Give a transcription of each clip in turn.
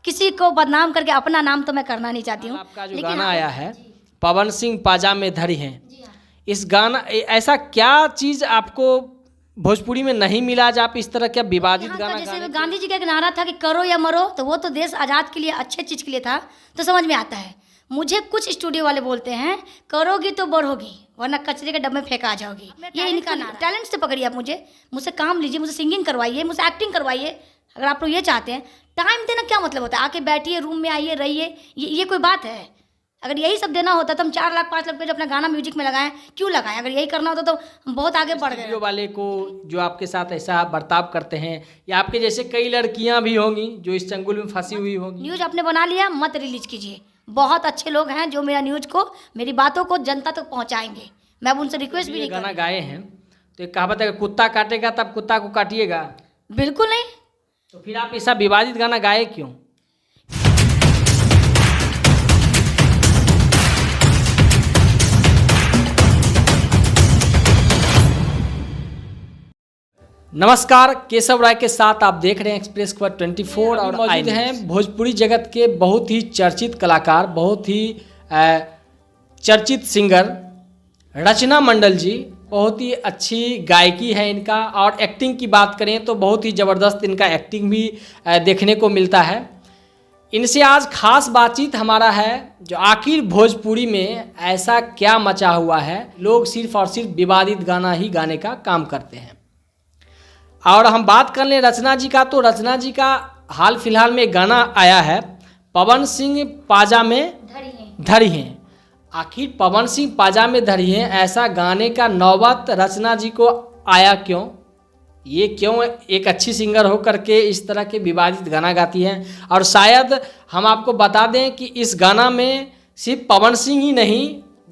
किसी को बदनाम करके अपना नाम तो मैं करना नहीं चाहती हूँ। आपका जो गाना आया है पवन सिंह पाजा में धरी हैं, इस गाना ऐसा क्या चीज़ आपको भोजपुरी में नहीं मिला आज आप इस तरह क्या विवादित गाना जैसे गांधी जी का एक नारा था कि करो या मरो, तो वो तो देश आज़ाद के लिए अच्छे चीज़ के लिए था, तो समझ में आता है। मुझे कुछ स्टूडियो वाले बोलते हैं करोगी तो बढ़ोगी वरना कचरे के डब्बे में फेंका जाओगी। ये इनका नारा। टैलेंट से पकड़िए आप, मुझसे काम लीजिए, मुझसे सिंगिंग करवाइए, मुझसे एक्टिंग करवाइए। अगर आप लोग ये चाहते हैं, टाइम देना क्या मतलब होता है? आके बैठिए, रूम में आइए, रहिए, ये कोई बात है? अगर यही सब देना होता तो हम 4 लाख 5 लाख पे अपना गाना म्यूजिक में लगाएं, क्यों लगाएं? अगर यही करना होता तो हम बहुत आगे बढ़ गए। स्टूडियो वाले को जो आपके साथ ऐसा बर्ताव करते हैं, या आपके जैसे कई लड़कियां भी होंगी जो इस चंगुल में फंसी हुई होंगी। न्यूज़ आपने बना लिया, मत रिलीज कीजिए। बहुत अच्छे लोग हैं जो मेरा न्यूज़ को, मेरी बातों को जनता तक पहुंचाएंगे। मैं अब उनसे रिक्वेस्ट भी नहीं गाना गाए हैं तो एक कहावत है, कुत्ता काटेगा तब कुत्ता को काटिएगा। बिल्कुल नहीं। तो फिर आप ऐसा विवादित गाना गाए क्यों? नमस्कार, केशव राय के साथ आप देख रहे हैं एक्सप्रेस खबर 24 और मौजूद हैं भोजपुरी जगत के बहुत ही चर्चित कलाकार, बहुत ही चर्चित सिंगर रचना मंडल जी। बहुत ही अच्छी गायकी है इनका, और एक्टिंग की बात करें तो बहुत ही ज़बरदस्त इनका एक्टिंग भी देखने को मिलता है। इनसे आज खास बातचीत हमारा है, जो आखिर भोजपुरी में ऐसा क्या मचा हुआ है, लोग सिर्फ और सिर्फ विवादित गाना ही गाने का काम करते हैं। और हम बात कर लें रचना जी का, तो रचना जी का हाल फिलहाल में गाना आया है पवन सिंह पाजा में धरी हैं। आखिर पवन सिंह पाजा में धरी हैं ऐसा गाने का नौबत रचना जी को आया क्यों? ये क्यों एक अच्छी सिंगर हो करके इस तरह के विवादित गाना गाती हैं? और शायद हम आपको बता दें कि इस गाना में सिर्फ पवन सिंह ही नहीं,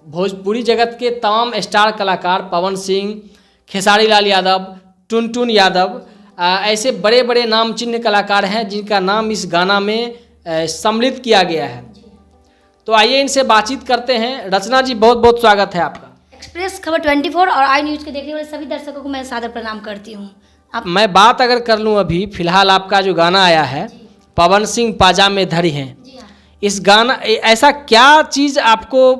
भोजपुरी जगत के तमाम स्टार कलाकार, पवन सिंह, खेसारी लाल यादव, टुनटुन यादव, ऐसे बड़े बड़े नाम चिन्ह कलाकार हैं जिनका नाम इस गाना में सम्मिलित किया गया है। तो आइए इनसे बातचीत करते हैं। रचना जी, बहुत बहुत स्वागत है आपका। एक्सप्रेस खबर 24 और आई न्यूज़ के देखने वाले सभी दर्शकों को मैं सादर प्रणाम करती हूँ। मैं बात अगर कर लूँ अभी फिलहाल आपका जो गाना आया है पवन सिंह पाजा में धरी हैं, इस गाना ऐसा क्या चीज़ आपको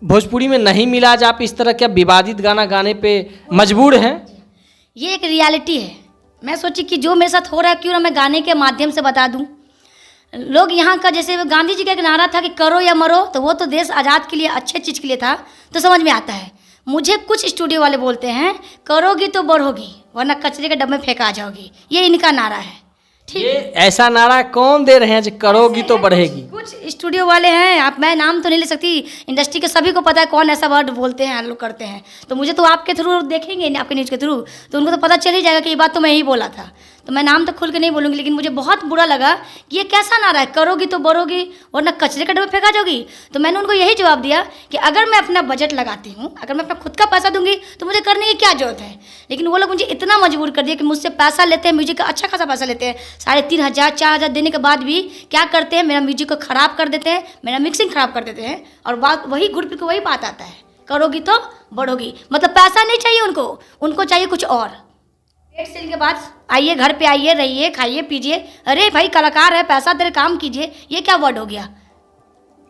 भोजपुरी में नहीं मिला आज आप इस तरह क्या विवादित गाना गाने पे मजबूर हैं? ये एक रियलिटी है। मैं सोची कि जो मेरे साथ हो रहा है क्यों ना मैं गाने के माध्यम से बता दूं। लोग यहाँ का, जैसे गांधी जी का एक नारा था कि करो या मरो, तो वो तो देश आज़ाद के लिए अच्छे चीज़ के लिए था, तो समझ में आता है। मुझे कुछ स्टूडियो वाले बोलते हैं करोगी तो बढ़ोगी वरना कचरे के डब्बे में फेंका जाओगी। ये इनका नारा है। ठीक है, ऐसा नारा कौन दे रहे हैं जो करोगी तो बढ़ेगी? कुछ स्टूडियो वाले हैं, आप, मैं नाम तो नहीं ले सकती, इंडस्ट्री के सभी को पता है कौन ऐसा वर्ड बोलते हैं, लोग करते हैं। तो मुझे तो आपके थ्रू देखेंगे, आपके न्यूज़ के थ्रू, तो उनको तो पता चल ही जाएगा कि ये बात तो मैं ही बोला था। तो मैं नाम तो खुल के नहीं बोलूँगी, लेकिन मुझे बहुत बुरा लगा कि ये कैसा नारा है, करोगी तो बढ़ोगी वरना कचरे के डब्बे में फेंका जाओगी। तो मैंने उनको यही जवाब दिया कि अगर मैं अपना बजट लगाती हूँ, अगर मैं अपना खुद का पैसा दूंगी तो मुझे करने की क्या जरूरत है। लेकिन वो लोग मुझे इतना मजबूर कर दिया कि मुझसे पैसा लेते हैं, म्यूजिक का अच्छा खासा पैसा लेते हैं, 3,500 4,000 देने के बाद भी क्या करते हैं, मेरा म्यूजिक को ख़राब कर देते हैं, मेरा मिक्सिंग ख़राब कर देते हैं। और बात वही घुट फिर के वही बात आता है, करोगी तो बढ़ोगी। मतलब पैसा नहीं चाहिए उनको चाहिए कुछ और। पेट सेल के बाद आइए, घर पे आइए, रहिए, खाइए, पीजिए। अरे भाई कलाकार है, पैसा दे, काम कीजिए, ये क्या वर्ड हो गया?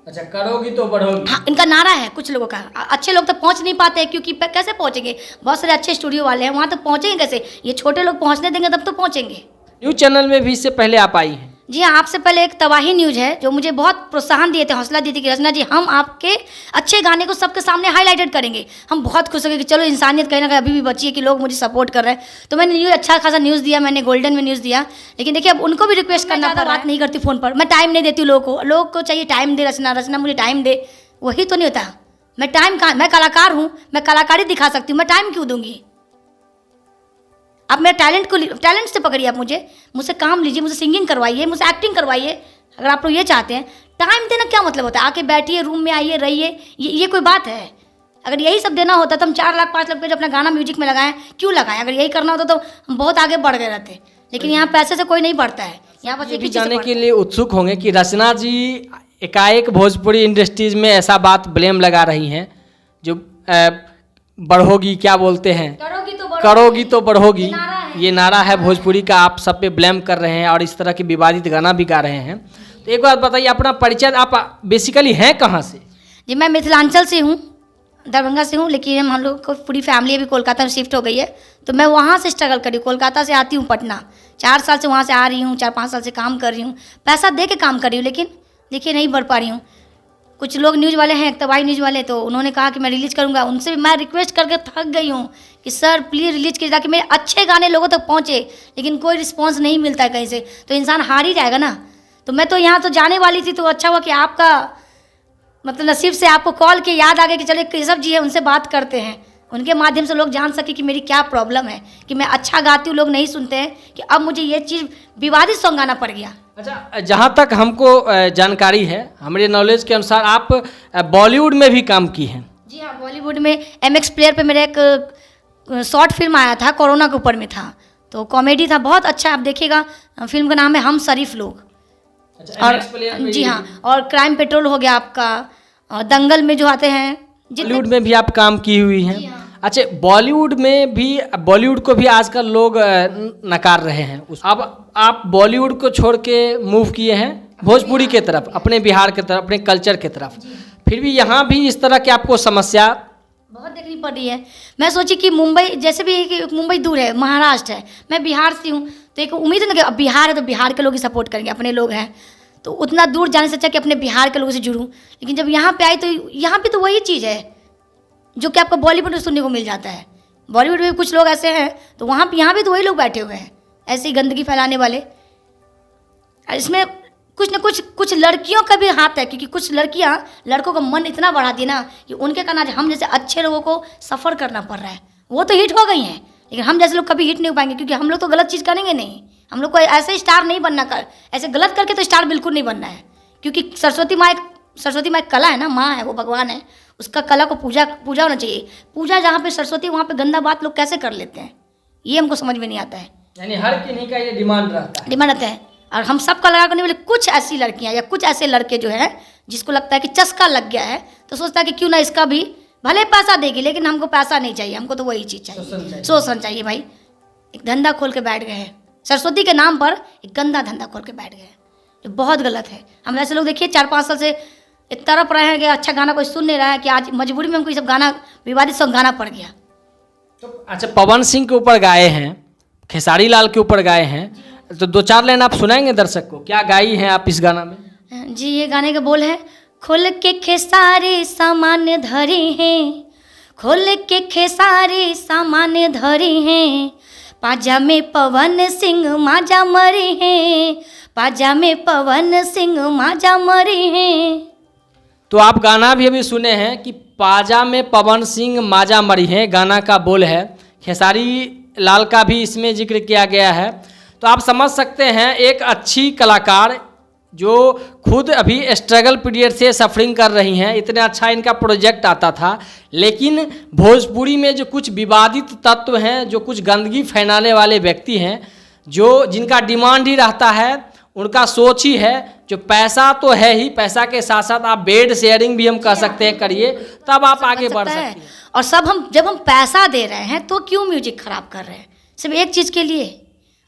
अच्छा, करोगी तो बढ़ोगी। हाँ, इनका नारा है कुछ लोगों का। अच्छे लोग तक पहुंच नहीं पाते हैं, क्योंकि कैसे पहुंचेंगे? बहुत सारे अच्छे स्टूडियो वाले हैं, वहाँ तक पहुंचेंगे कैसे? ये छोटे लोग पहुंचने देंगे तब तो पहुंचेंगे। न्यूज़ चैनल में भी इससे पहले आप आई हैं। जी हाँ, आपसे पहले एक तबाही न्यूज़ है जो मुझे बहुत प्रोत्साहन दिए थे, हौसला दी थी कि रचना जी हम आपके अच्छे गाने को सबके सामने हाईलाइटेड करेंगे। हम बहुत खुश हो गए कि चलो इंसानियत कहीं ना कहीं अभी भी बची है कि लोग मुझे सपोर्ट कर रहे हैं। तो मैंने न्यूज़ अच्छा खासा न्यूज़ दिया, मैंने गोल्डन में न्यूज़ दिया। लेकिन देखिए अब उनको भी रिक्वेस्ट करना पड़ा, बात नहीं करती फ़ोन पर, मैं टाइम नहीं देती लोगों को चाहिए टाइम दे, रचना मुझे टाइम दे, वही तो नहीं होता। मैं टाइम कहाँ, मैं कलाकार हूँ, मैं कलाकारी दिखा सकती हूँ, मैं टाइम क्यों दूँगी? आप मेरे टैलेंट से पकड़िए आप, मुझसे काम लीजिए, मुझसे सिंगिंग करवाइए, मुझसे एक्टिंग करवाइए। अगर आप लोग ये चाहते हैं, टाइम देना क्या मतलब होता है? आके बैठिए, रूम में आइए, रहिए, ये कोई बात है? अगर यही सब देना होता तो हम 4 लाख 5 लाख पे अपना गाना म्यूजिक में लगाएं, क्यों लगाएं? अगर यही करना होता तो हम बहुत आगे बढ़ गए रहते। लेकिन यहाँ पैसे से कोई नहीं बढ़ता है, यहाँ बस एक ही जानने के लिए उत्सुक होंगे कि रचना जी एकाएक भोजपुरी इंडस्ट्रीज में ऐसा बात ब्लेम लगा रही हैं जो बढ़ोगी, क्या बोलते हैं, करोगी तो बढ़ोगी, ये नारा है भोजपुरी का, आप सब पे ब्लेम कर रहे हैं और इस तरह के विवादित गाना भी गा रहे हैं। तो एक बात बताइए, अपना परिचय, आप बेसिकली हैं कहाँ से? जी मैं मिथिलांचल से हूँ, दरभंगा से हूँ, लेकिन हम लोग को पूरी फैमिली अभी कोलकाता में शिफ्ट हो गई है। तो मैं वहाँ से स्ट्रगल करी, कोलकाता से आती हूँ पटना, 4 साल से वहाँ से आ रही हूँ, 4-5 साल से काम कर रही हूँ, पैसा दे के काम कर रही हूँ, लेकिन देखिए नहीं बढ़ पा रही हूँ। कुछ लोग न्यूज़ वाले हैं, तबाही न्यूज़ वाले, तो उन्होंने कहा कि मैं रिलीज़ करूँगा, उनसे भी मैं रिक्वेस्ट करके थक गई हूँ कि सर प्लीज़ रिलीज़ कीजिए ताकि मेरे अच्छे गाने लोगों तक पहुँचे, लेकिन कोई रिस्पॉन्स नहीं मिलता है कहीं से, तो इंसान हार ही जाएगा ना। तो मैं तो यहाँ तो जाने वाली थी, तो अच्छा हुआ कि आपका मतलब नसीब से आपको कॉल के याद आ गया कि चलो केशव जी है, उनसे बात करते हैं, उनके माध्यम से लोग जान सके कि मेरी क्या प्रॉब्लम है, कि मैं अच्छा गाती हूँ, लोग नहीं सुनते हैं, कि अब मुझे ये चीज़ विवादित सॉन्ग गाना पड़ गया। अच्छा, जहाँ तक हमको जानकारी है, हमारे नॉलेज के अनुसार आप बॉलीवुड में भी काम की हैं। जी हाँ, बॉलीवुड में MX प्लेयर पे मेरा एक शॉर्ट फिल्म आया था, कोरोना के ऊपर में था, तो कॉमेडी था, बहुत अच्छा। आप देखिएगा, फिल्म का नाम है हम शरीफ लोग। अच्छा, और MX प्लेयर में जी हाँ, और क्राइम पेट्रोल हो गया आपका, और दंगल में जो आते हैं, बॉलीवुड में भी आप काम की हुई हैं। जी हाँ। अच्छा, बॉलीवुड में भी, बॉलीवुड को भी आजकल लोग नकार रहे हैं। अब आप बॉलीवुड को छोड़ के मूव किए हैं भोजपुरी के तरफ, अपने बिहार के तरफ, अपने कल्चर के तरफ, फिर भी यहाँ भी इस तरह की आपको समस्या बहुत देखनी पड़ रही है। मैं सोची कि मुंबई, जैसे भी कि मुंबई दूर है, महाराष्ट्र है, मैं बिहार से हूँ, तो एक उम्मीद है ना कि अब बिहार है तो बिहार के लोग ही सपोर्ट करेंगे, अपने लोग हैं, तो उतना दूर जाने से अच्छा कि अपने बिहार के लोगों से जुड़ूं। लेकिन जब यहाँ पे आई तो यहाँ पे तो वही चीज़ है जो कि आपको बॉलीवुड में सुनने को मिल जाता है। बॉलीवुड में भी कुछ लोग ऐसे हैं, तो वहाँ पे यहाँ भी तो वही लोग बैठे हुए हैं, ऐसे ही गंदगी फैलाने वाले। इसमें कुछ न कुछ लड़कियों का भी हाथ है, क्योंकि कुछ लड़कियां लड़कों का मन इतना बढ़ा दी ना कि उनके कारण आज हम जैसे अच्छे लोगों को सफ़र करना पड़ रहा है। वो तो हिट हो गई हैं, लेकिन हम जैसे लोग कभी हिट नहीं हो पाएंगे, क्योंकि हम लोग तो गलत चीज़ करेंगे नहीं। हम लोग को ऐसे स्टार नहीं बनना, ऐसे गलत करके तो स्टार बिल्कुल नहीं बनना है, क्योंकि सरस्वती माँ एक कला है ना, माँ है, वो भगवान है, उसका कला को पूजा होना चाहिए। पूजा जहाँ पे सरस्वती, वहाँ पे गंदा बात लोग कैसे कर लेते हैं, ये हमको समझ में नहीं आता है। यानी हर किन्हीं का ये डिमांड रहता है। और हम सबका लगा करने वाले कुछ ऐसी लड़कियां या कुछ ऐसे लड़के जो है जिसको लगता है कि चस्का लग गया है, तो सोचता है कि क्यों ना इसका भी, भले पैसा देगी लेकिन हमको पैसा नहीं चाहिए, हमको तो वही चीज़ चाहिए, शोषण चाहिए। भाई एक धंधा खोल के बैठ गए हैं, सरस्वती के नाम पर एक गंदा धंधा खोल के बैठ गए हैं, जो बहुत गलत है। हम ऐसे लोग देखिए 4-5 साल से तड़प रहे हैं कि अच्छा गाना कोई सुन नहीं रहा है, कि आज मजबूरी में हमको ये सब गाना, विवादित सॉन्ग गाना पड़ गया। तो अच्छा, पवन सिंह के ऊपर गाए हैं, खेसारी लाल के ऊपर गाए हैं, तो 2-4 लाइन आप सुनाएंगे दर्शक को, क्या गाई हैं आप इस गाना में? जी, ये गाने का बोल है, खोल के खेसारी सामान धरे हैं, खोल के खेसारी सामान धरे हैं, पाजा में पवन सिंह माजा मरे हैं, पाजा में पवन सिंह माजा मरे हैं। तो आप गाना भी अभी सुने हैं कि पाजा में पवन सिंह माजा मरी हैं, गाना का बोल है, खेसारी लाल का भी इसमें जिक्र किया गया है। तो आप समझ सकते हैं, एक अच्छी कलाकार जो खुद अभी स्ट्रगल पीरियड से सफरिंग कर रही हैं, इतना अच्छा इनका प्रोजेक्ट आता था, लेकिन भोजपुरी में जो कुछ विवादित तत्व हैं, जो कुछ गंदगी फैलाने वाले व्यक्ति हैं, जो जिनका डिमांड ही रहता है, उनका सोच ही है, जो पैसा तो है ही, पैसा के साथ साथ आप बेड शेयरिंग भी हम कह सकते हैं करिए, तब आप आगे बढ़ सकते हैं। और जब हम पैसा दे रहे हैं तो क्यों म्यूजिक खराब कर रहे हैं, सिर्फ एक चीज़ के लिए।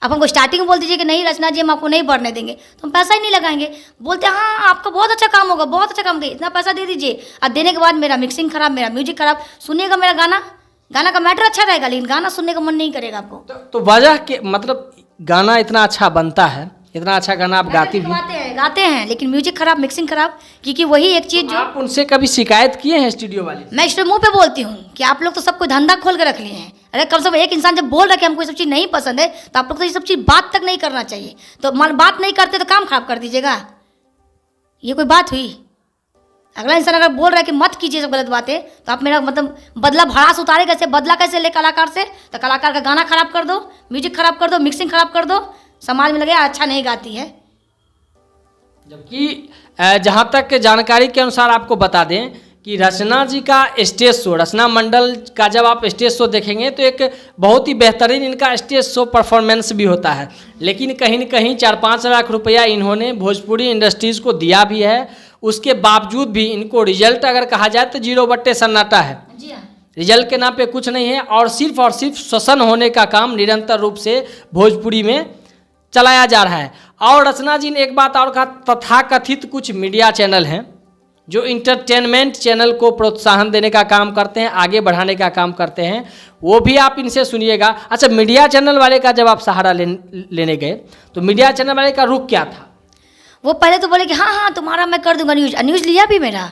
आप हमको स्टार्टिंग में बोल दीजिए कि नहीं रचना जी हम आपको नहीं बढ़ने देंगे, तो हम पैसा ही नहीं लगाएंगे। बोलते हैं हाँ आपका बहुत अच्छा काम होगा, बहुत अच्छा काम होगा, इतना पैसा दे दीजिए, और देने के बाद मेरा मिक्सिंग खराब, मेरा म्यूजिक खराब, सुनिएगा मेरा गाना का मैटर अच्छा रहेगा, लेकिन गाना सुनने का मन नहीं करेगा आपको। तो वजह के मतलब गाना इतना अच्छा बनता है, इतना अच्छा गाना आप गाते हैं, लेकिन म्यूजिक खराब, मिक्सिंग खराब, क्योंकि वही एक चीज़ जो आप उनसे कभी शिकायत किए हैं स्टूडियो वाले? मैं स्टूडियो मुँह पे बोलती हूँ कि आप लोग तो सब कोई धंधा खोल के रख लिए हैं। अरे कम से कम एक इंसान जब बोल रहा है कि हमको ये सब चीज़ नहीं पसंद है, तो आप लोग तो ये सब चीज़ बात तक नहीं करना चाहिए। तो बात नहीं करते तो काम खराब कर दीजिएगा, ये कोई बात हुई? अगला इंसान अगर बोल रहा है कि मत कीजिए सब गलत बातें, तो आप मेरा मतलब बदला भड़ास उतारे कैसे, बदला कैसे ले कलाकार से? तो कलाकार का गाना खराब कर दो, म्यूजिक खराब कर दो, मिक्सिंग खराब कर दो, समाज में लगे अच्छा नहीं गाती है। जबकि जहाँ तक जानकारी के अनुसार आपको बता दें कि रचना जी का स्टेज शो, रचना मंडल का जब आप स्टेज शो देखेंगे तो एक बहुत ही बेहतरीन इनका स्टेज शो परफॉर्मेंस भी होता है, लेकिन कहीं न कहीं 4-5 लाख रुपया इन्होंने भोजपुरी इंडस्ट्रीज़ को दिया भी है, उसके बावजूद भी इनको रिजल्ट अगर कहा जाए तो 0 सन्नाटा है। रिजल्ट के नाम पे कुछ नहीं है, और सिर्फ शोषण होने का काम निरंतर रूप से भोजपुरी में चलाया जा रहा है। और रचना जी ने एक बात और कहा, तथाकथित कुछ मीडिया चैनल हैं जो इंटरटेनमेंट चैनल को प्रोत्साहन देने का काम करते हैं, आगे बढ़ाने का काम करते हैं, वो भी आप इनसे सुनिएगा। अच्छा, मीडिया चैनल वाले का जब आप सहारा लेने गए तो मीडिया चैनल वाले का रुख क्या था? वो पहले तो बोले कि हाँ हाँ तुम्हारा मैं कर दूंगा न्यूज़। न्यूज़ लिया भी मेरा।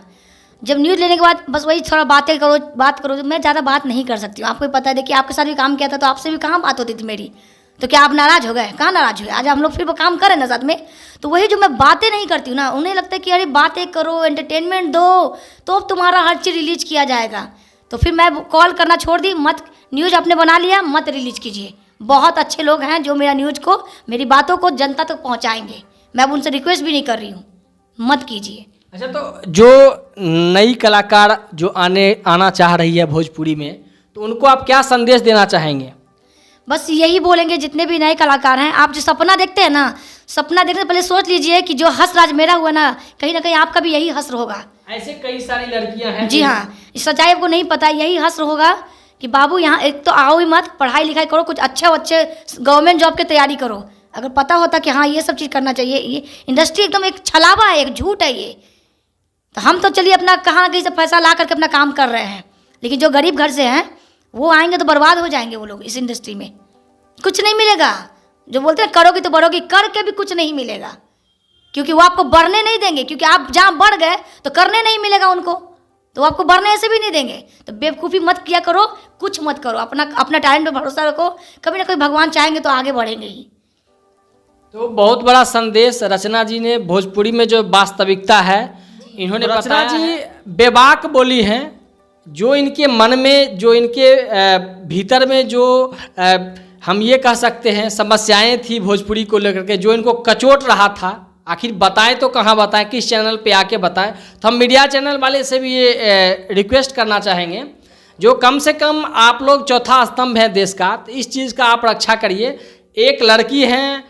जब न्यूज़ लेने के बाद बस वही थोड़ा बात करो। तो मैं ज़्यादा बात नहीं कर सकती हूँ, आपको पता है। देखिए आपके साथ भी काम किया था तो आपसे भी कहाँ बात होती थी मेरी, तो क्या आप नाराज़ हो गए? कहाँ नाराज़ हुए? आज हम लोग फिर वो काम करें ना साथ में। तो वही जो मैं बातें नहीं करती हूँ ना, उन्हें लगता है कि अरे बातें करो, एंटरटेनमेंट दो, तो अब तुम्हारा हर चीज़ रिलीज किया जाएगा। तो फिर मैं कॉल करना छोड़ दी, मत न्यूज़ आपने बना लिया, मत रिलीज कीजिए। बहुत अच्छे लोग हैं जो मेरा न्यूज़ को, मेरी बातों को जनता तक पहुँचाएंगे। मैं अब उनसे रिक्वेस्ट भी नहीं कर रही हूँ, मत कीजिए। अच्छा, तो जो नई कलाकार जो आना चाह रही है भोजपुरी में, तो उनको आप क्या संदेश देना चाहेंगे? बस यही बोलेंगे जितने भी नए कलाकार हैं, आप जो सपना देखते हैं ना, सपना देखने से पहले सोच लीजिए कि जो हस्र आज मेरा हुआ ना कहीं आपका भी यही हस्र होगा। ऐसे कई सारी लड़कियां हैं। जी हाँ, इस सच्चाई आपको नहीं पता, यही हस्र होगा कि बाबू यहाँ एक तो आओ ही मत, पढ़ाई लिखाई करो, कुछ अच्छे गवर्नमेंट जॉब की तैयारी करो। अगर पता होता कि हाँ ये सब चीज़ करना चाहिए, ये इंडस्ट्री एकदम एक छलावा है, एक झूठ है ये। तो हम तो चलिए अपना कहाँ कहीं से पैसा ला करके अपना काम कर रहे हैं, लेकिन जो गरीब घर से हैं वो आएंगे तो बर्बाद हो जाएंगे वो लोग। इस इंडस्ट्री में कुछ नहीं मिलेगा। जो बोलते हैं करोगी तो बढ़ोगी, करके भी कुछ नहीं मिलेगा, क्योंकि वो आपको बढ़ने नहीं देंगे। क्योंकि आप जहाँ बढ़ गए तो करने नहीं मिलेगा उनको, तो आपको बढ़ने ऐसे भी नहीं देंगे। तो बेवकूफ़ी मत किया करो, कुछ मत करो, अपना टैलेंट पे भरोसा रखो, कभी ना कभी भगवान चाहेंगे तो आगे बढ़ेंगे ही। तो बहुत बड़ा संदेश रचना जी ने भोजपुरी में जो वास्तविकता है इन्होंने रचना जी बेबाक बोली हैं। जो इनके मन में, जो इनके भीतर में जो हम ये कह सकते हैं समस्याएं थी भोजपुरी को लेकर के, जो इनको कचोट रहा था, आखिर बताएं तो कहाँ बताएं, किस चैनल पे आके बताएं। तो हम मीडिया चैनल वाले से भी ये रिक्वेस्ट करना चाहेंगे, जो कम से कम आप लोग चौथा स्तंभ है देश का, तो इस चीज़ का आप रक्षा करिए। एक लड़की हैं,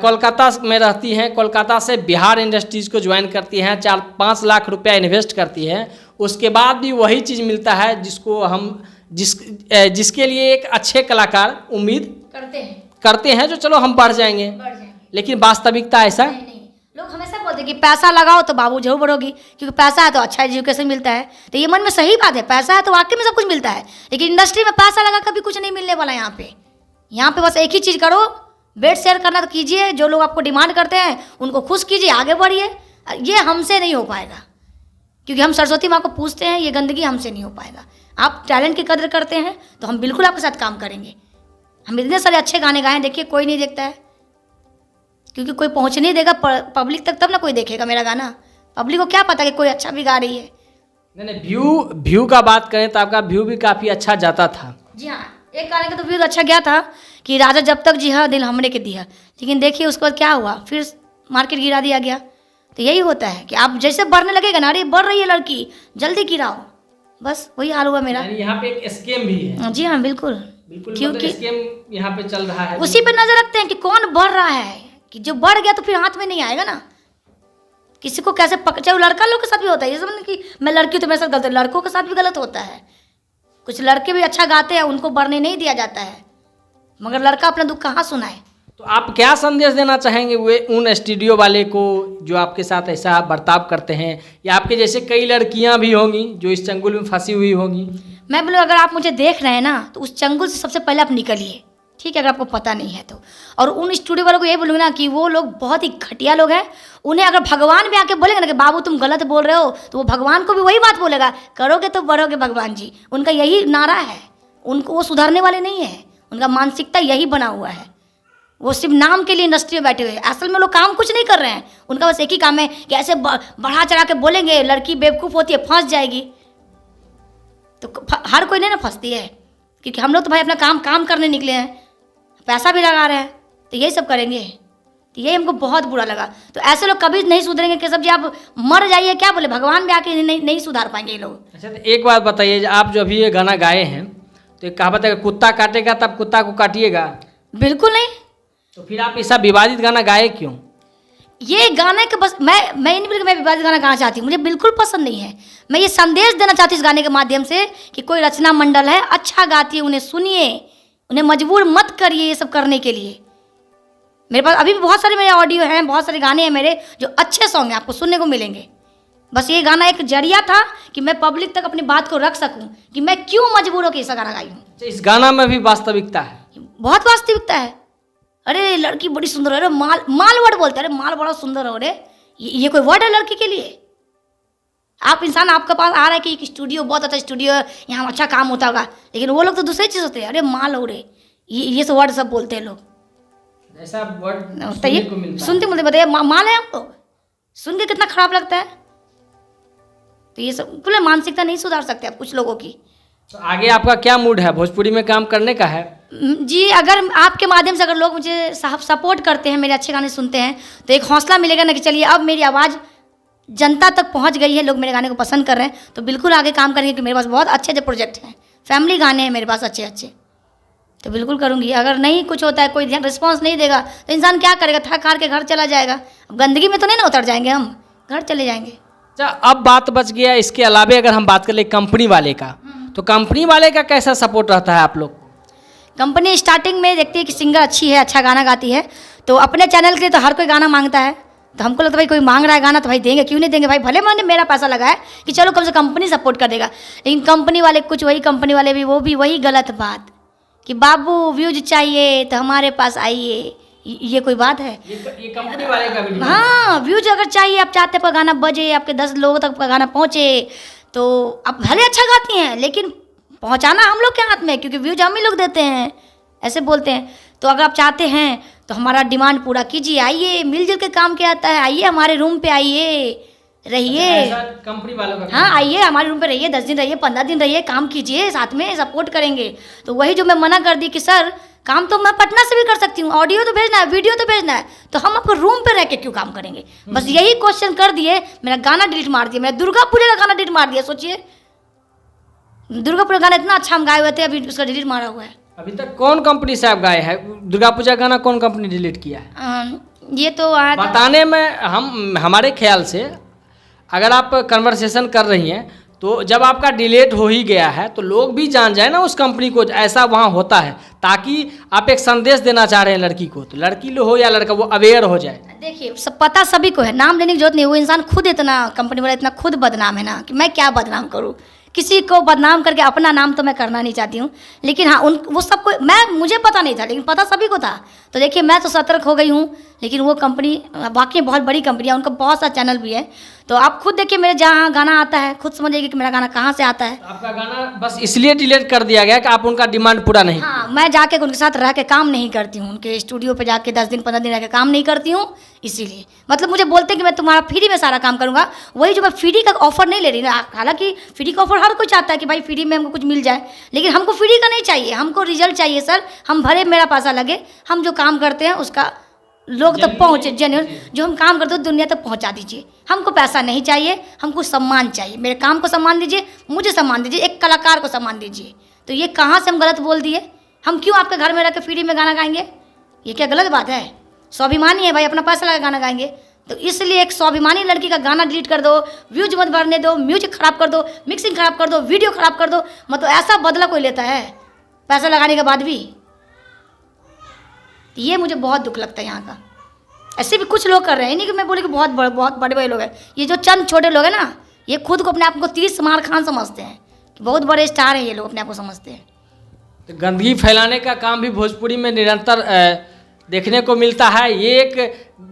कोलकाता में रहती हैं, कोलकाता से बिहार इंडस्ट्रीज़ को ज्वाइन करती हैं, 4-5 लाख रुपया इन्वेस्ट करती हैं, उसके बाद भी वही चीज़ मिलता है जिसको हम जिसके लिए एक अच्छे कलाकार उम्मीद करते हैं जो चलो हम बढ़ जाएंगे, लेकिन वास्तविकता ऐसा नहीं। लोग हमेशा बोलते हैं कि पैसा लगाओ तो बाबू जरूर बढ़ोगी, क्योंकि पैसा है तो अच्छा एजुकेशन मिलता है। तो ये मन में सही बात है, पैसा है तो वाकई में सब कुछ मिलता है, लेकिन इंडस्ट्री में पैसा लगा कभी कुछ नहीं मिलने वाला। यहाँ पे बस एक ही चीज़ करो, बेड शेयर करना तो कीजिए, जो लोग आपको डिमांड करते हैं उनको खुश कीजिए, आगे बढ़िए। ये हमसे नहीं हो पाएगा, क्योंकि हम सरस्वती माँ को पूछते हैं, ये गंदगी हमसे नहीं हो पाएगा। आप टैलेंट की कदर करते हैं तो हम बिल्कुल आपके साथ काम करेंगे। हम इतने सारे अच्छे गाने गाए, देखिए कोई नहीं देखता है, क्योंकि कोई पहुँच नहीं देगा पब्लिक तक, तब ना कोई देखेगा मेरा गाना। पब्लिक को क्या पता कि कोई अच्छा भी गा रही है। नहीं, व्यू का बात करें तो आपका व्यू भी काफ़ी अच्छा जाता था। जी हाँ, एक गाने का तो व्यू अच्छा गया था कि राजा जब तक जिहा दिल हमरे के दिया, लेकिन देखिए उसके बाद क्या हुआ, फिर मार्केट गिरा दिया गया। तो यही होता है कि आप जैसे बढ़ने लगेगा ना, अरे बढ़ रही है लड़की, जल्दी गिराओ, बस वही हाल हुआ मेरा। यहाँ पे एक स्कैम भी है। जी हाँ, बिल्कुल क्योंकि स्कैम यहाँ पे चल रहा है, उसी पे नजर रखते हैं कि कौन बढ़ रहा है, कि जो बढ़ गया तो फिर हाथ में नहीं आएगा ना। किसी को कैसे चाहे लड़का लोग के साथ भी होता है, ये समझ कि मैं लड़की तो मेरे साथ गलत है, लड़कों के साथ भी गलत होता है। कुछ लड़के भी अच्छा गाते हैं, उनको बढ़ने नहीं दिया जाता है, मगर लड़का अपना दुख कहाँ सुनाए। तो आप क्या संदेश देना चाहेंगे वे उन स्टूडियो वाले को जो आपके साथ ऐसा बर्ताव करते हैं, या आपके जैसे कई लड़कियां भी होंगी जो इस चंगुल में फंसी हुई होंगी? मैं बोलूँ अगर आप मुझे देख रहे हैं ना, तो उस चंगुल से सबसे पहले आप निकलिए, ठीक है, अगर आपको पता नहीं है तो। और उन स्टूडियो वालों को यही बोलूँगी ना कि वो लोग बहुत ही घटिया लोग हैं। उन्हें अगर भगवान भी आके बोलेंगे ना कि बाबू तुम गलत बोल रहे हो, तो वो भगवान को भी वही बात बोलेगा, करोगे तो बढ़ोगे भगवान जी। उनका यही नारा है, उनको वो सुधारने वाले नहीं है, उनका मानसिकता यही बना हुआ है। वो सिर्फ नाम के लिए इंडस्ट्री में बैठे हुए हैं, असल में लोग काम कुछ नहीं कर रहे हैं। उनका बस एक ही काम है कि ऐसे बढ़ा चढ़ा के बोलेंगे, लड़की बेवकूफ़ होती है, फंस जाएगी। तो हर कोई नहीं ना फंसती है, क्योंकि हम लोग तो भाई अपना काम करने निकले हैं, पैसा भी लगा रहे हैं, तो यही सब करेंगे। तो यही हमको बहुत बुरा लगा। तो ऐसे लोग कभी नहीं सुधरेंगे कि सब जी आप मर जाइए, क्या बोले, भगवान भी आके नहीं सुधार पाएंगे ये लोग। अच्छा, तो एक बात बताइए, आप जो अभी ये गाना गाए हैं, तो एक कहावत है, कुत्ता काटेगा तब कुत्ता को काटिएगा। बिल्कुल नहीं। तो फिर आप ऐसा विवादित गाना गाए क्यों? ये गाने के बस मैं नहीं बोली कि मैं विवादित गाना गाना चाहती हूँ, मुझे बिल्कुल पसंद नहीं है। मैं ये संदेश देना चाहती हूँ इस गाने के माध्यम से कि कोई रचना मंडल है, अच्छा गाती है, उन्हें सुनिए, उन्हें मजबूर मत करिए ये सब करने के लिए। मेरे पास अभी भी बहुत सारे मेरे ऑडियो हैं, बहुत सारे गाने हैं मेरे जो अच्छे सॉन्ग हैं, आपको सुनने को मिलेंगे। बस ये गाना एक जरिया था कि मैं पब्लिक तक अपनी बात को रख सकूं कि मैं क्यों मजबूर होकर ऐसा गाना गाई हूँ। इस गाना में भी वास्तविकता है, बहुत वास्तविकता है। अरे लड़की बड़ी सुंदर है, अरे माल वर्ड बोलते हैं, अरे माल बड़ा सुंदर हो, अरे ये कोई वर्ड है लड़की के लिए? आप इंसान आपके पास आ रहा है कि एक स्टूडियो, बहुत अच्छा स्टूडियो है, यहाँ अच्छा काम होता होगा, लेकिन वो लोग तो दूसरी चीज़ होते हैं। अरे माल हो रे, ये सब वर्ड सब बोलते हैं लोग, ऐसा वर्ड बताइए, सुनते बोलते बताइए माल है हम लोग, सुन के कितना खराब लगता है। तो ये सब पूरे मानसिकता नहीं सुधार सकते आप कुछ लोगों की। तो आगे आपका क्या मूड है, भोजपुरी में काम करने का है? जी, अगर आपके माध्यम से अगर लोग मुझे सपोर्ट करते हैं, मेरे अच्छे गाने सुनते हैं, तो एक हौसला मिलेगा ना कि चलिए अब मेरी आवाज़ जनता तक पहुंच गई है, लोग मेरे गाने को पसंद कर रहे हैं, तो बिल्कुल आगे काम करेंगे। कि मेरे पास बहुत अच्छे अच्छे प्रोजेक्ट हैं, फैमिली गाने हैं मेरे पास अच्छे अच्छे, तो बिल्कुल करूँगी। अगर नहीं कुछ होता है, कोई रिस्पॉन्स नहीं देगा, तो इंसान क्या करेगा, थक हार के घर चला जाएगा। अब गंदगी में तो नहीं ना उतर जाएंगे हम, घर चले जाएंगे। अच्छा, अब बात बच गया, इसके अलावा अगर हम बात कर ले कंपनी वाले का, तो कंपनी वाले का कैसा सपोर्ट रहता है आप लोग? कंपनी स्टार्टिंग में देखती है कि सिंगर अच्छी है, अच्छा गाना गाती है, तो अपने चैनल के लिए तो हर कोई गाना मांगता है, तो हमको लगता है भाई कोई मांग रहा है गाना तो भाई देंगे, क्यों नहीं देंगे भाई, भले मैंने मेरा पैसा लगाया कि चलो कम से कंपनी सपोर्ट कर देगा। लेकिन कंपनी वाले कुछ वही कंपनी वाले भी वो भी वही गलत बात कि बाबू व्यूज चाहिए तो हमारे पास आइए, ये कोई बात है? ये कंपनी वाले का भी हाँ, व्यूज अगर चाहिए, आप चाहते पर गाना बजे, आपके 10 लोगों तक गाना पहुँचे, तो आप भले अच्छा गाती हैं लेकिन पहुँचाना हम लोग के हाथ में, क्योंकि व्यूज हम ही लोग देते हैं, ऐसे बोलते हैं। तो अगर आप चाहते हैं तो हमारा डिमांड पूरा कीजिए, आइए, मिलजुल के काम किया जाता है, आइए हमारे रूम पे आइए, रहिए। कंपनी वालों का हाँ, आइए हमारे रूम पे रहिए, 10 दिन रहिए, 15 दिन रहिए, काम कीजिए, साथ में सपोर्ट करेंगे। तो वही जो मैं मना कर दी कि सर काम तो मैं पटना से भी कर सकती हूँ, ऑडियो तो भेजना है, वीडियो तो भेजना है, तो हम आपको रूम पे रह के क्यों काम करेंगे? बस यही क्वेश्चन कर दिए, मेरा गाना डिलीट मार दिया, मेरा दुर्गा पूजा का गाना डिलीट मार दिया। सोचिए, दुर्गा पूजा गाना इतना अच्छा हम गाए हुए थे, अभी उसका डिलीट मारा हुआ है। अभी तक कौन कंपनी से आप गाए हैं दुर्गा पूजा गाना, कौन कंपनी डिलीट किया है? ये तो बताने में हमारे ख्याल से अगर आप कन्वर्सेशन कर रही हैं तो जब आपका डिलीट हो ही गया है तो लोग भी जान जाए ना उस कंपनी को, ऐसा वहाँ होता है, ताकि आप एक संदेश देना चाह रहे हैं लड़की को, तो लड़की हो या लड़का वो अवेयर हो जाए। देखिए, सब पता सभी को है, नाम लेने की जरूरत नहीं, वो इंसान खुद इतना, कंपनी वाला इतना खुद बदनाम है ना कि मैं क्या बदनाम करूँ, किसी को बदनाम करके अपना नाम तो मैं करना नहीं चाहती हूँ। लेकिन हाँ, वो सबको मुझे पता नहीं था, लेकिन पता सभी को था। तो देखिए, मैं तो सतर्क हो गई हूँ, लेकिन वो कंपनी बाकी बहुत बड़ी कंपनी है, उनका बहुत सा चैनल भी है, तो आप खुद देखिए मेरे जहाँ गाना आता है, खुद समझिएगा कि मेरा गाना कहाँ से आता है। आपका गाना बस इसलिए डिलीट कर दिया गया कि आप उनका डिमांड पूरा नहीं। हाँ, मैं जाके उनके साथ रह के काम नहीं करती हूँ, उनके स्टूडियो पे जाके 10 दिन 15 दिन रह के काम नहीं करती हूँ, इसीलिए मतलब मुझे बोलते हैं कि मैं तुम्हारा फ्री में सारा काम करूँगा, वही जो मैं फ्री का ऑफर नहीं ले रही ना। हालांकि फ्री का ऑफर हर कोई चाहता है कि भाई फ्री में हमको कुछ मिल जाए, लेकिन हमको फ्री का नहीं चाहिए, हमको रिजल्ट चाहिए सर। हम भले मेरा पैसा लगे, हम जो काम करते हैं उसका लोग तक पहुँचे, जेन्युइन जो हम काम करते हो दुनिया तक पहुँचा दीजिए। हमको पैसा नहीं चाहिए, हमको सम्मान चाहिए, मेरे काम को सम्मान दीजिए, मुझे सम्मान दीजिए, एक कलाकार को सम्मान दीजिए। तो ये कहाँ से हम गलत बोल दिए? हम क्यों आपके घर में रह के फ्री में गाना गाएंगे? ये क्या गलत बात है? स्वाभिमानी है भाई, अपना पैसा लगा गाना गाएंगे, तो इसलिए एक स्वाभिमानी लड़की का गाना डिलीट कर दो, व्यूज मत भरने दो, म्यूजिक खराब कर दो, मिक्सिंग खराब कर दो, वीडियो खराब कर दो, मतलब ऐसा बदला कोई लेता है पैसा लगाने के बाद भी? ये मुझे बहुत दुख लगता है यहाँ का। ऐसे भी कुछ लोग कर रहे हैं, नहीं कि मैं बोले कि बहुत बड़े बड़े लोग हैं, ये जो चंद छोटे लोग हैं ना, ये खुद को अपने आप को 30 मार खान समझते हैं कि बहुत बड़े स्टार हैं, ये लोग अपने आप को समझते हैं। तो गंदगी फैलाने का काम भी भोजपुरी में निरंतर देखने को मिलता है। ये एक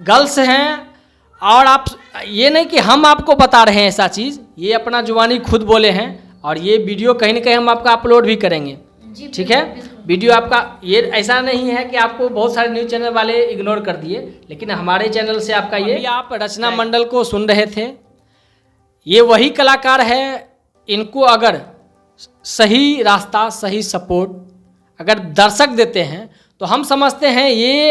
गर्ल्स हैं, और आप ये नहीं कि हम आपको बता रहे हैं ऐसा चीज़, ये अपना जुबानी खुद बोले हैं, और ये वीडियो कहीं ना कहीं हम आपका अपलोड भी करेंगे, ठीक है? वीडियो आपका ये ऐसा नहीं है कि आपको बहुत सारे न्यूज़ चैनल वाले इग्नोर कर दिए, लेकिन हमारे चैनल से आपका ये, आप रचना मंडल को सुन रहे थे, ये वही कलाकार है, इनको अगर सही रास्ता, सही सपोर्ट अगर दर्शक देते हैं तो हम समझते हैं ये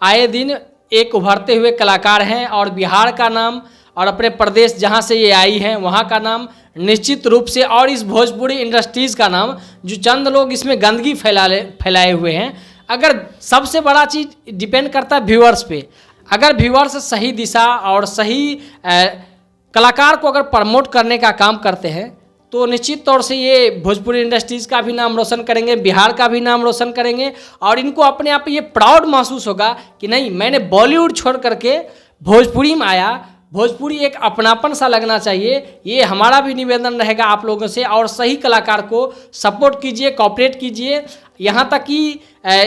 आए दिन एक उभरते हुए कलाकार हैं, और बिहार का नाम और अपने प्रदेश जहाँ से ये आई हैं वहाँ का नाम निश्चित रूप से, और इस भोजपुरी इंडस्ट्रीज़ का नाम, जो चंद लोग इसमें गंदगी फैलाए हुए हैं। अगर सबसे बड़ा चीज़ डिपेंड करता है व्यूअर्स पे, अगर व्यूअर्स सही दिशा और सही कलाकार को अगर प्रमोट करने का काम करते हैं तो निश्चित तौर से ये भोजपुरी इंडस्ट्रीज़ का भी नाम रोशन करेंगे, बिहार का भी नाम रोशन करेंगे और इनको अपने आप ये प्राउड महसूस होगा कि नहीं, मैंने बॉलीवुड छोड़ करके भोजपुरी में आया। भोजपुरी एक अपनापन सा लगना चाहिए। ये हमारा भी निवेदन रहेगा आप लोगों से, और सही कलाकार को सपोर्ट कीजिए, कोऑपरेट कीजिए। यहाँ तक कि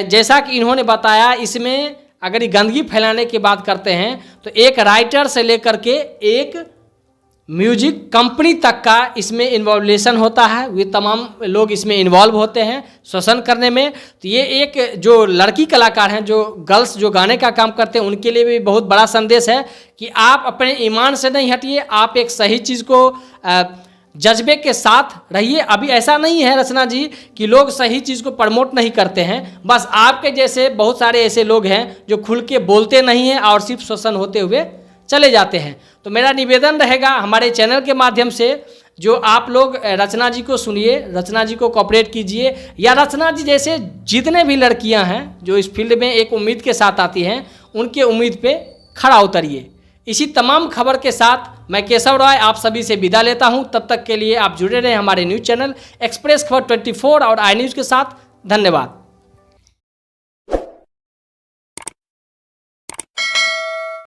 जैसा कि इन्होंने बताया, इसमें अगर ये गंदगी फैलाने की बात करते हैं तो एक राइटर से लेकर के एक म्यूजिक कंपनी तक का इसमें इन्वॉल्वेशन होता है। वे तमाम लोग इसमें इन्वॉल्व होते हैं शोषण करने में। तो ये एक जो लड़की कलाकार हैं, जो गर्ल्स जो गाने का काम करते हैं, उनके लिए भी बहुत बड़ा संदेश है कि आप अपने ईमान से नहीं हटिए, आप एक सही चीज़ को जज्बे के साथ रहिए। अभी ऐसा नहीं है रचना जी कि लोग सही चीज़ को प्रमोट नहीं करते हैं, बस आपके जैसे बहुत सारे ऐसे लोग हैं जो खुल के बोलते नहीं हैं और सिर्फ शोषण होते हुए चले जाते हैं। तो मेरा निवेदन रहेगा हमारे चैनल के माध्यम से, जो आप लोग रचना जी को सुनिए, रचना जी को कोऑपरेट कीजिए, या रचना जी जैसे जितने भी लड़कियां हैं जो इस फील्ड में एक उम्मीद के साथ आती हैं, उनके उम्मीद पे खड़ा उतरिए। इसी तमाम खबर के साथ मैं केशव रॉय आप सभी से विदा लेता हूं। तब तक के लिए आप जुड़े रहें हमारे न्यूज़ चैनल एक्सप्रेस खबर 24 और आई न्यूज़ के साथ। धन्यवाद।